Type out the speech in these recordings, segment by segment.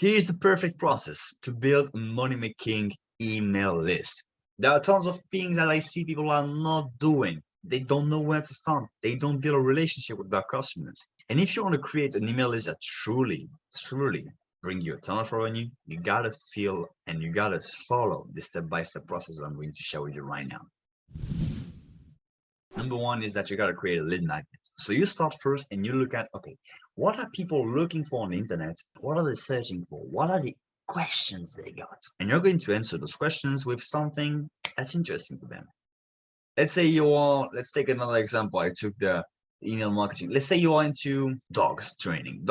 Here's the perfect process to build a money-making email list. There are tons of things that I see people are not doing. They don't know where to start. They don't build a relationship with their customers. And if you want to create an email list that truly bring you a ton of revenue, you gotta feel and you gotta follow the step-by-step process I'm going to share with you right now. Number one is that you gotta create a lead magnet. So you start first and you look at, okay, what are people looking for on the internet? What are they searching for? What are the questions they got? And you're going to answer those questions with something that's interesting to them. Let's say let's take another example. I took the email marketing. Let's say you are into dog training.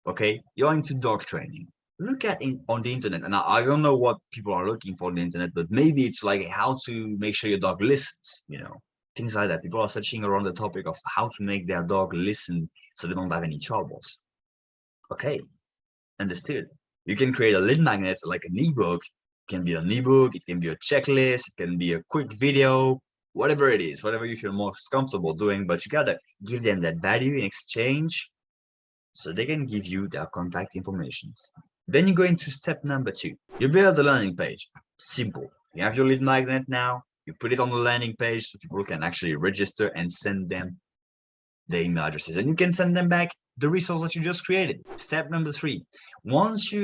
Okay, you're into dog training. Look at on the internet, and I don't know what people are looking for on the internet, but maybe it's like how to make sure your dog listens, things like that. People are searching around the topic of how to make their dog listen so they don't have any troubles. Okay, understood. You can create a lead magnet like an ebook. It can be an ebook, it can be a checklist, it can be a quick video, whatever it is, whatever you feel most comfortable doing, but you gotta give them that value in exchange so they can give you their contact information. Then you go into step number 2. You build the landing page. Simple. You have your lead magnet now. You put it on the landing page so people can actually register and send them the email addresses. And you can send them back the resource that you just created. Step number 3. Once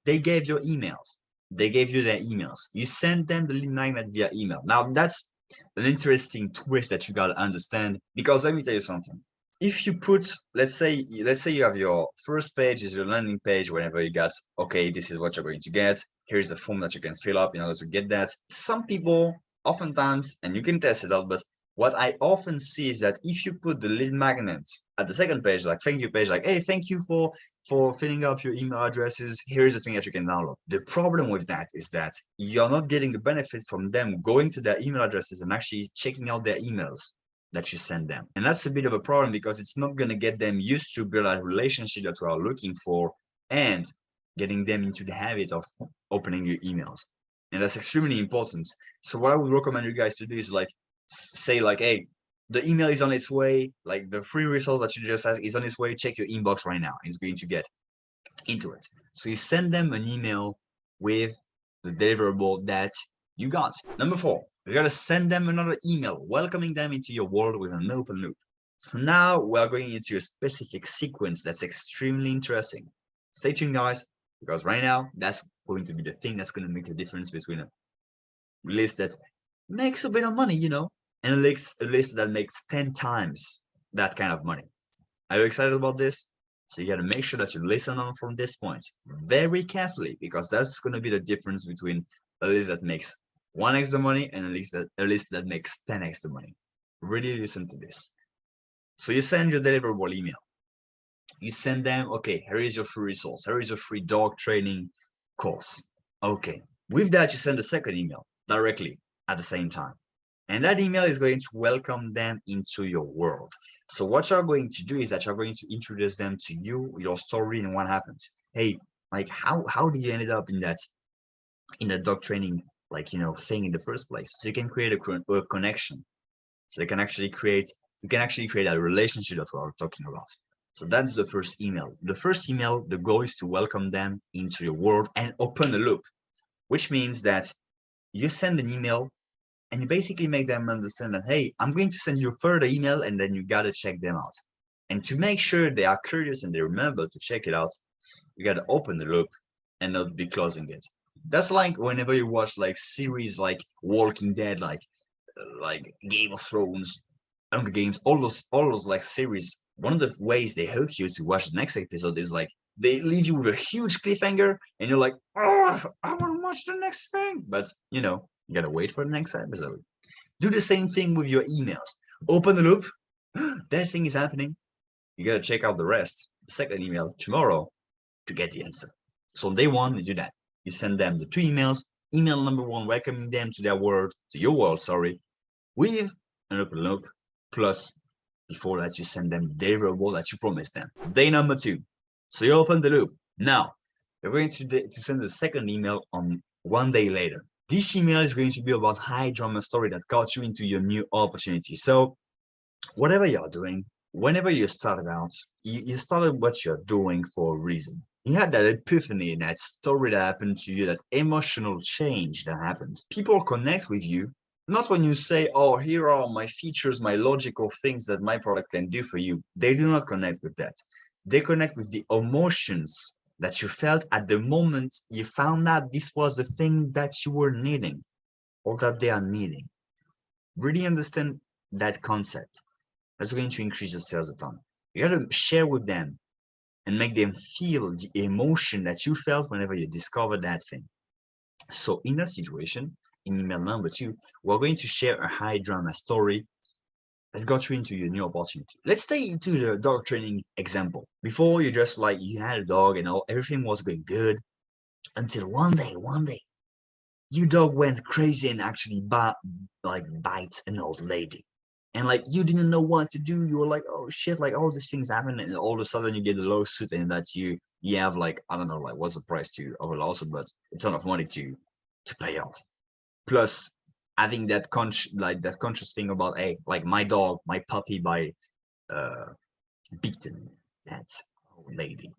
they gave your emails, they gave you their emails, you send them the lead magnet via email. Now that's an interesting twist that you got to understand, because let me tell you something. If you put, let's say you have your first page is your landing page, whenever you got, okay, this is what you're going to get. Here's a form that you can fill up in order to get that. Some people, oftentimes, and you can test it out, but what I often see is that if you put the lead magnets at the second page, like thank you page, like, hey, thank you for filling up your email addresses, here's the thing that you can download. The problem with that is that you're not getting the benefit from them going to their email addresses and actually checking out their emails that you send them. And that's a bit of a problem, because it's not going to get them used to build a relationship that we are looking for and getting them into the habit of opening your emails. And that's extremely important. So what I would recommend you guys to do is like say like, hey, the email is on its way, like the free resource that you just asked is on its way, check your inbox right now. It's going to get into it. So you send them an email with the deliverable that you got. Number 4, you gotta send them another email welcoming them into your world with an open loop. So now we're going into a specific sequence that's extremely interesting. Stay tuned, guys, because right now that's going to be the thing that's going to make the difference between a list that makes a bit of money, and a list that makes 10 times that kind of money. Are you excited about this? So you got to make sure that you listen on from this point very carefully, because that's going to be the difference between a list that makes 1x the money and a list that makes 10x the money. Really listen to this. So you send your deliverable email. You send them, okay, here is your free resource. Here is your free dog training course. Okay. With that, you send a second email directly at the same time. And that email is going to welcome them into your world. So what you're going to do is that you're going to introduce them to you, your story, and what happens. Hey, like how did you end up in that dog training thing in the first place? So you can create a connection. So you can actually create a relationship that we're talking about. So that's the first email. The first email, the goal is to welcome them into your world and open a loop, which means that you send an email and you basically make them understand that, hey, I'm going to send you a further email, and then you got to check them out. And to make sure they are curious and they remember to check it out, you got to open the loop and not be closing it. That's like whenever you watch like series like Walking Dead, like Game of Thrones, Hunger Games, all those like series. One of the ways they hook you to watch the next episode is like they leave you with a huge cliffhanger, and you're like, oh, I want to watch the next thing. But you gotta wait for the next episode. Do the same thing with your emails. Open the loop. That thing is happening. You gotta check out the rest. The second email tomorrow to get the answer. So on day 1, you do that. You send them the 2 emails. Email number 1, welcoming them to your world, with an open loop. Plus, before that, you send them the deliverable that you promised them. Day number 2. So you open the loop. Now, you're going to send the second email on 1 day later. This email is going to be about high drama story that got you into your new opportunity. So whatever you're doing, whenever you started out, you started what you're doing for a reason. You had that epiphany, that story that happened to you, that emotional change that happened. People connect with you, not when you say, oh, here are my features, my logical things that my product can do for you. They do not connect with that. They connect with the emotions that you felt at the moment you found out this was the thing that you were needing or that they are needing. Really understand that concept. That's going to increase your sales a ton. You got to share with them and make them feel the emotion that you felt whenever you discovered that thing. So in that situation, in email number 2, we're going to share a high drama story that got you into your new opportunity. Let's stay into the dog training example. Before, you just like, you had a dog and everything was going good until one day, your dog went crazy and actually bite an old lady. And like, you didn't know what to do. You were like, oh shit, like all these things happen. And all of a sudden you get a lawsuit and that you have like, I don't know, like what's the price of a lawsuit, but a ton of money to pay off. Plus having that conscious thing about, hey, like my dog, my puppy beaten that old lady,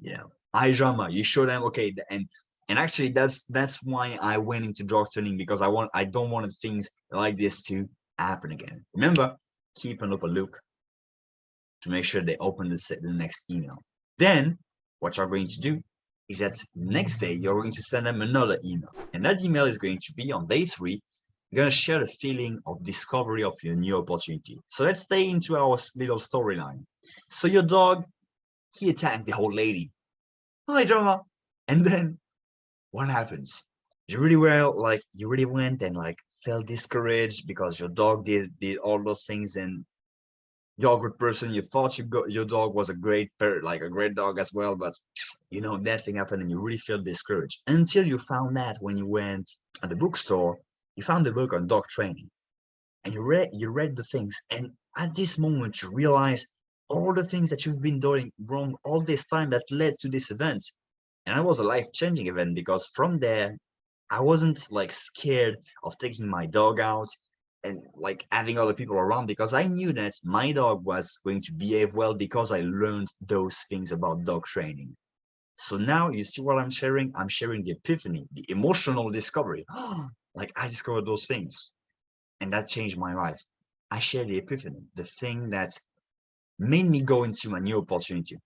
high drama. You show them, okay, and actually that's why I went into dog training, because I don't want things like this to happen again. Remember, keep an open loop to make sure they open the next email. Then what you're going to do is that next day you're going to send them another email, and that email is going to be on day 3. You're going to share the feeling of discovery of your new opportunity. So let's stay into our little storyline. So your dog, he attacked the old lady. Hi, drama. And then what happens? You really went and like felt discouraged because your dog did all those things, and you're a good person. You thought your dog was a great a great dog as well, but that thing happened and you really feel discouraged until you found that when you went at the bookstore, you found the book on dog training, and you read the things, and at this moment you realize all the things that you've been doing wrong all this time that led to this event. And it was a life-changing event, because from there I wasn't like scared of taking my dog out and like having other people around, because I knew that my dog was going to behave well because I learned those things about dog training. So now you see what I'm sharing? I'm sharing the epiphany, the emotional discovery. Like I discovered those things and that changed my life. I share the epiphany, the thing that made me go into a new opportunity.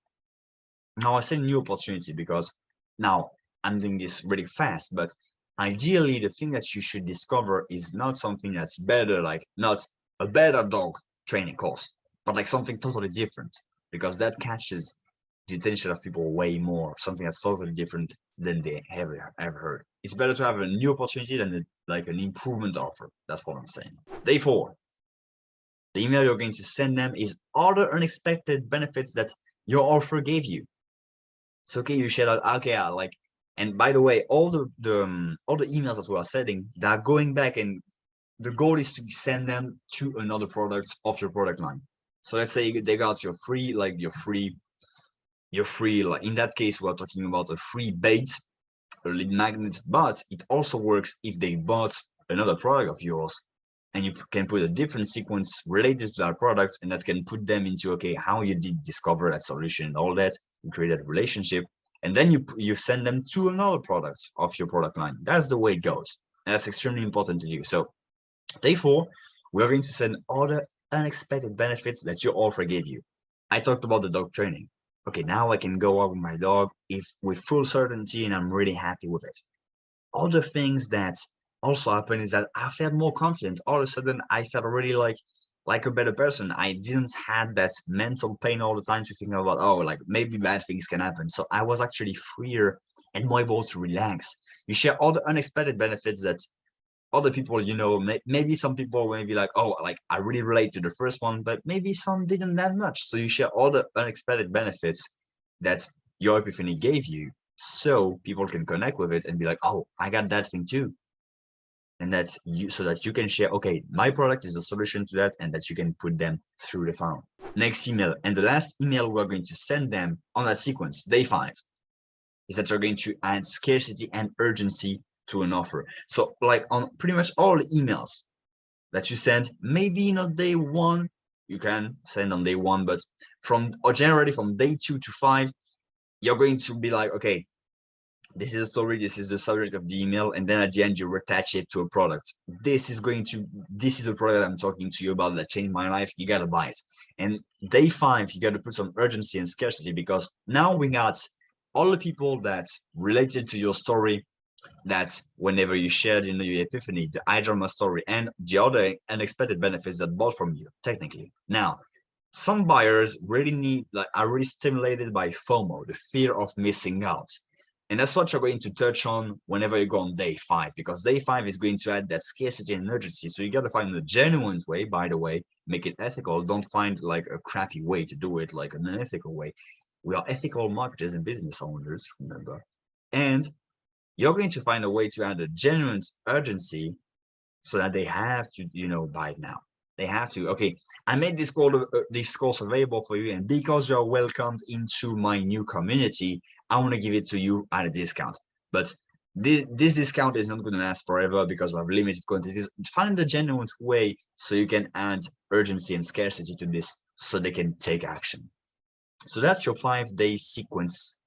Now I say new opportunity because now I'm doing this really fast, but ideally the thing that you should discover is not something that's better, like not a better dog training course, but like something totally different, because that catches the attention of people way more, something that's totally different than they ever heard. It's better to have a new opportunity than like an improvement offer. That's what I'm saying. Day 4. The email you're going to send them is other unexpected benefits that your offer gave you. So okay, you share that, okay, and by the way, all the emails that we are sending, they're going back, and the goal is to send them to another product of your product line. So let's say they got your free, like in that case, we're talking about a free bait, a lead magnet, but it also works if they bought another product of yours, and you can put a different sequence related to that product, and that can put them into, okay, how you did discover that solution and all that, and create that relationship, and then you send them to another product of your product line. That's the way it goes, and that's extremely important to you. So day 4, we're going to send other unexpected benefits that your offer gave you. I talked about the dog training. Okay, now I can go out with my dog with full certainty, and I'm really happy with it. Other things that also happened is that I felt more confident. All of a sudden, I felt really like a better person. I didn't have that mental pain all the time to think about, oh, like maybe bad things can happen. So I was actually freer and more able to relax. You share all the unexpected benefits that other people, maybe some people may be like, oh, like I really relate to the first one, but maybe some didn't that much. So you share all the unexpected benefits that your epiphany gave you, so people can connect with it and be like, oh, I got that thing too. And that's you, so that you can share, okay, my product is a solution to that, and that you can put them through the funnel. Next email, and the last email we're going to send them on that sequence, day 5, is that you're going to add scarcity and urgency to an offer. So like on pretty much all the emails that you send, maybe not day 1, you can send on day 1, but generally from day 2 to 5, you're going to be like, okay, This is a story, this is the subject of the email, and then at the end you attach it to a product. This is a product I'm talking to you about that changed my life. You gotta buy it. And day 5, you gotta put some urgency and scarcity, because now we got all the people that related to your story, that whenever you shared, your epiphany, the iDrama story, and the other unexpected benefits that bought from you, technically. Now, some buyers really are really stimulated by FOMO, the fear of missing out. And that's what you're going to touch on whenever you go on day 5, because day 5 is going to add that scarcity and urgency. So you got to find a genuine way, by the way, make it ethical. Don't find like a crappy way to do it, like an unethical way. We are ethical marketers and business owners, remember. And you're going to find a way to add a genuine urgency so that they have to, buy it now. They have to, okay, I made this course available for you, and because you're welcomed into my new community, I want to give it to you at a discount. But this discount is not going to last forever because we have limited quantities. Find a genuine way so you can add urgency and scarcity to this so they can take action. So that's your 5-day sequence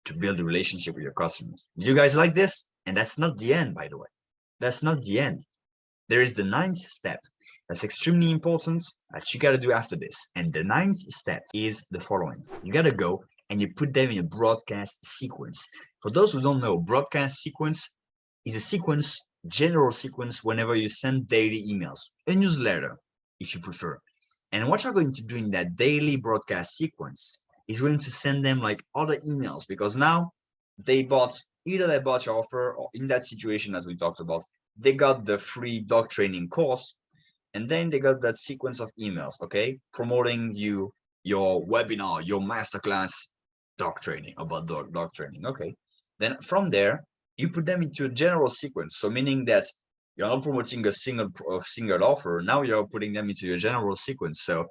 to build a relationship with your customers. Do you guys like this? And that's not the end, by the way. That's not the end. There is the 9th step that's extremely important that you got to do after this. And the 9th step is the following. You got to go and you put them in a broadcast sequence. For those who don't know, broadcast sequence is a sequence, general sequence, whenever you send daily emails, a newsletter, if you prefer. And what you're going to do in that daily broadcast sequence is going to send them like other emails, because now either they bought your offer, or in that situation, as we talked about, they got the free dog training course, and then they got that sequence of emails, okay, promoting your webinar, your masterclass dog training, about dog training. Okay, then from there you put them into a general sequence, so meaning that you're not promoting a single offer. Now you're putting them into a general sequence. So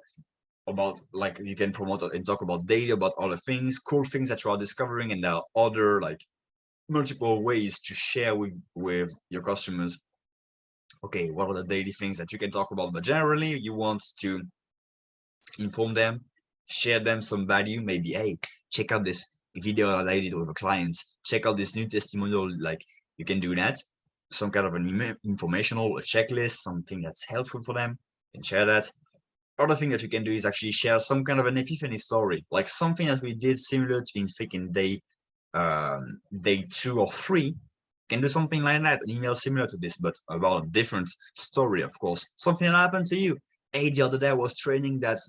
about, like, you can promote and talk about daily, about other things, cool things that you are discovering, and there are other like multiple ways to share with your customers. Okay, what are the daily things that you can talk about? But generally, you want to inform them, share them some value. Maybe, hey, check out this video that I did with a client. Check out this new testimonial. Like, you can do that. Some kind of an informational, a checklist, something that's helpful for them, and share that. Other thing that you can do is actually share some kind of an epiphany story, like something that we did similar to in freaking day 2 or 3. Can do something like that, an email similar to this, but about a different story, of course. Something that happened to you. Hey, the other day I was training that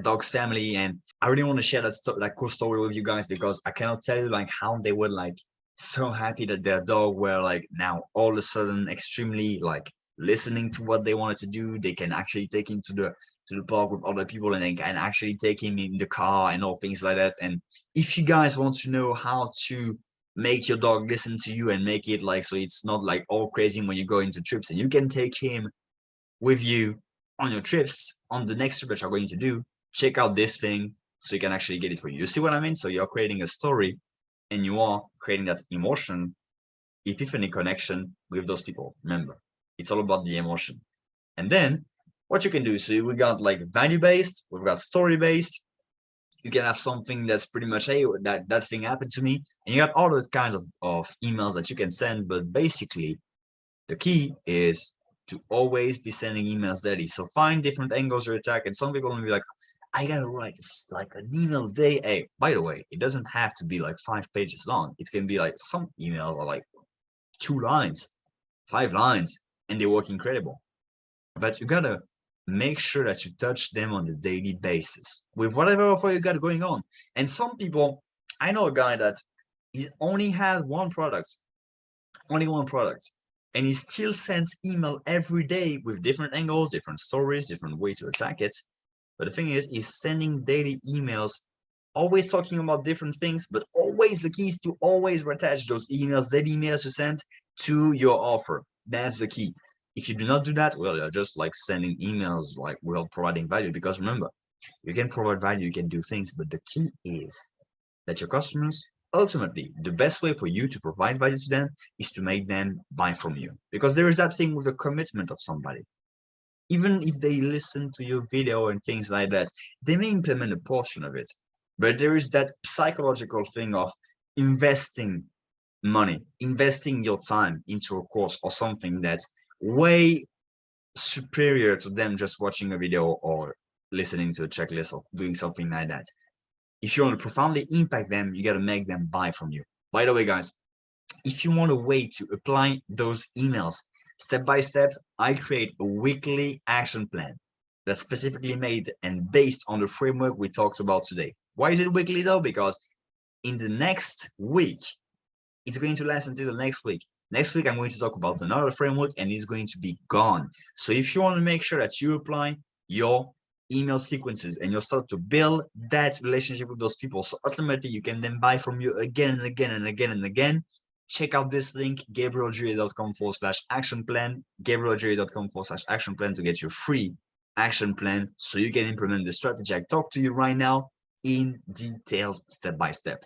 dog's family, and I really want to share that cool story with you guys, because I cannot tell you like how they were like so happy that their dog were like now all of a sudden extremely like listening to what they wanted to do. They can actually take him to the park with other people, and they can actually take him in the car and all things like that. And if you guys want to know how to make your dog listen to you and make it like so it's not like all crazy when you go into trips, and you can take him with you on your trips, on the next trip that you're going to do, check out this thing so you can actually get it for you. You see what I mean? So you're creating a story, and you are creating that emotion, epiphany connection with those people. Remember, it's all about the emotion. And then what you can do, so we got like value-based, we've got story-based. You can have something that's pretty much, hey, that thing happened to me, and you got all the kinds of emails that you can send. But basically, the key is to always be sending emails daily. So find different angles to attack. And some people will be like, I gotta write like an email a day. Hey, by the way, it doesn't have to be like 5 pages long. It can be like some emails are like 2 lines, 5 lines, and they work incredible. But you gotta make sure that you touch them on a daily basis with whatever offer you got going on. And some people, I know a guy that he only had one product, and he still sends email every day with different angles, different stories, different way to attack it. But the thing is, he's sending daily emails, always talking about different things, but always the key is to always attach those emails, daily emails you send, to your offer. That's the key. If you do not do that, well, you're just like sending emails like without providing value. Because remember, you can provide value, you can do things, but the key is that your customers, ultimately, the best way for you to provide value to them is to make them buy from you. Because there is that thing with the commitment of somebody. Even if they listen to your video and things like that, they may implement a portion of it. But there is that psychological thing of investing money, investing your time into a course or something that's way superior to them just watching a video or listening to a checklist or doing something like that. If you want to profoundly impact them, you got to make them buy from you. By the way, guys, if you want a way to apply those emails step by step, I create a weekly action plan that's specifically made and based on the framework we talked about today. Why is it weekly though? Because in the next week, it's going to last until the next week. Next week, I'm going to talk about another framework and it's going to be gone. So if you want to make sure that you apply your email sequences and you'll start to build that relationship with those people, so ultimately you can then buy from you again and again and again and again, check out this link, gabrieljulié.com/action plan, gabrieljulié.com/action plan to get your free action plan so you can implement the strategy I talked to you right now in details, step by step.